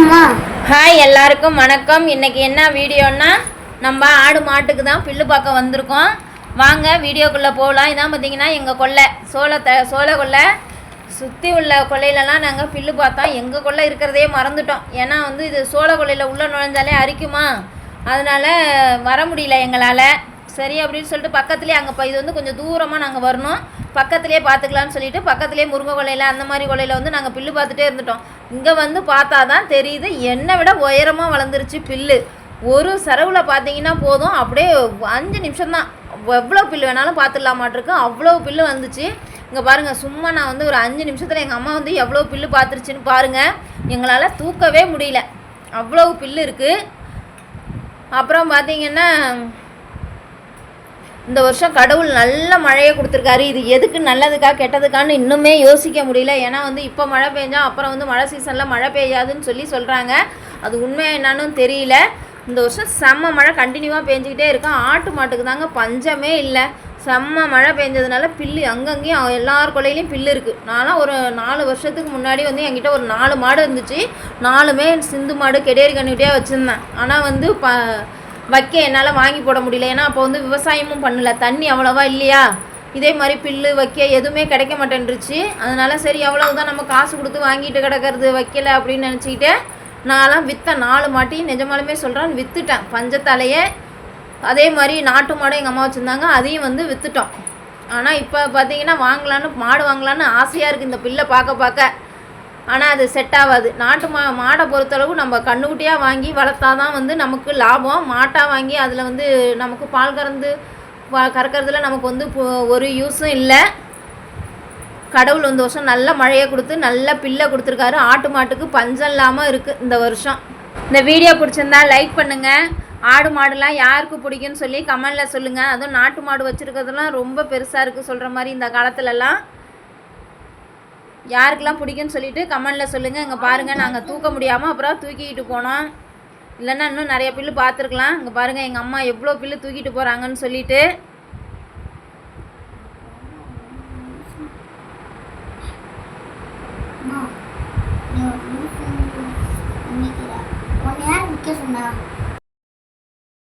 Hi எல்லாருக்கும் வணக்கம். இன்றைக்கி என்ன வீடியோன்னா நம்ம ஆடு மாட்டுக்கு தான் பில்லு பார்க்க வந்திருக்கோம். வாங்க வீடியோக்குள்ளே போகலாம். இதான் பார்த்திங்கன்னா எங்கள் கொல்லை சோள கொல்லை சுற்றி உள்ள கொல்லையிலலாம் நாங்கள் பில்லு பார்த்தோம். எங்கள் கொல்லை இருக்கிறதே மறந்துட்டோம். ஏன்னா இது சோள கொல்லையில் உள்ளே நுழைஞ்சாலே அரிக்குமா, அதனால் வர முடியல எங்களால். சரி அப்படின்னு சொல்லிட்டு பக்கத்துலேயே அங்கே இது கொஞ்சம் தூரமாக நாங்கள் வரணும், பக்கத்துலேயே பார்த்துக்கலான்னு சொல்லிட்டு பக்கத்துலேயே முருங்கை கொல்லையில் அந்த மாதிரி கொல்லையில் நாங்கள் பில்லு பார்த்துட்டே இருந்துட்டோம். இங்கே பார்த்தா தான் தெரியுது என்னை விட உயரமாக வளர்ந்துருச்சு பில்லு. ஒரு சரவில் பார்த்தீங்கன்னா போதும், அப்படியே 5 நிமிஷம்தான் எவ்வளோ பில்லு வேணாலும் பார்த்துடலாமாட்டிருக்கு, அவ்வளோ பில்லு வந்துச்சு. இங்கே பாருங்கள், சும்மா நான் ஒரு 5 நிமிஷத்தில் எங்கள் அம்மா எவ்வளோ பில்லு பார்த்துருச்சுன்னு பாருங்கள். எங்களால் தூக்கவே முடியல, அவ்வளோ பில்லு இருக்குது. அப்புறம் பார்த்திங்கன்னா இந்த வருஷம் கடவுள் நல்ல மழையை கொடுத்துருக்காரு. இது எதுக்கு நல்லதுக்கா கெட்டதுக்கான்னு இன்னுமே யோசிக்க முடியல. ஏன்னா இப்போ மழை பெஞ்சா அப்புறம் மழை சீசனில் மழை பெய்யாதுன்னு சொல்கிறாங்க. அது உண்மை என்னான்னு தெரியல. இந்த வருஷம் செம்ம மழை கண்டினியூவாக பெஞ்சிக்கிட்டே இருக்கும். ஆட்டு மாட்டுக்கு தாங்க பஞ்சமே இல்லை. செம்ம மழை பெஞ்சதுனால பில்லு அங்கங்கேயும் எல்லார் கொலையிலையும் பில்லு இருக்குது. நான்லாம் ஒரு 4 வருஷத்துக்கு முன்னாடி என்கிட்ட ஒரு 4 மாடு இருந்துச்சு. 4மே சிந்து மாடு கெடேரி கண்ணுகிட்டே வச்சுருந்தேன். ஆனால் வைக்க என்னால் வாங்கி போட முடியல. ஏன்னா அப்போ விவசாயமும் பண்ணல, தண்ணி அவ்வளோவா இல்லையா. இதே மாதிரி பில்லு வைக்க எதுவுமே கிடைக்க மாட்டேன்ருச்சு. அதனால் சரி அவ்வளவுதான் நம்ம காசு கொடுத்து வாங்கிட்டு கிடக்கிறது, வைக்கலை அப்படின்னு நினச்சிக்கிட்டு நான்லாம் விற்றேன். 4 மாட்டையும் நிஜமாலுமே சொல்கிறேன் விற்றுட்டேன் பஞ்சத்தாலேயே. அதே மாதிரி நாட்டு மாடும் எங்கள் அம்மா வச்சுருந்தாங்க, அதையும் விற்றுட்டோம். ஆனால் இப்போ பார்த்திங்கன்னா மாடு வாங்கலான்னு ஆசையாக இருக்குது இந்த பில்லை பார்க்க. ஆனால் அது செட் ஆகாது. நாட்டு மாடை பொறுத்தளவு நம்ம கண்ணுக்குட்டியாக வாங்கி வளர்த்தா தான் நமக்கு லாபம். மாட்டாக வாங்கி அதில் நமக்கு பால் கறக்கிறதுல நமக்கு ஒரு யூஸும் இல்லை. கடவுள் வருஷம் நல்ல மழையை கொடுத்து நல்ல பில்லை கொடுத்துருக்காரு. ஆட்டு மாட்டுக்கு பஞ்சம் இல்லாமல் இருக்குது இந்த வருஷம். இந்த வீடியோ பிடிச்சிருந்தா லைக் பண்ணுங்கள். ஆடு மாடுலாம் யாருக்கு பிடிக்குன்னு சொல்லி கமெண்டில் சொல்லுங்கள். அதுவும் நாட்டு மாடு வச்சுருக்கிறதுலாம் ரொம்ப பெருசாக இருக்குது சொல்கிற மாதிரி இந்த காலத்துலலாம். யாருக்கெல்லாம் பிடிக்குன்னு சொல்லிவிட்டு கமெண்டில் சொல்லுங்கள். இங்கே பாருங்கள், நாங்கள் தூக்க முடியாமல் அப்புறம் தூக்கிக்கிட்டு போனோம். இல்லைன்னா இன்னும் நிறைய பில்லு பார்த்துருக்கலாம். இங்கே பாருங்கள் எங்கள் அம்மா எவ்வளோ பில்லு தூக்கிட்டு போகிறாங்கன்னு சொல்லிட்டு.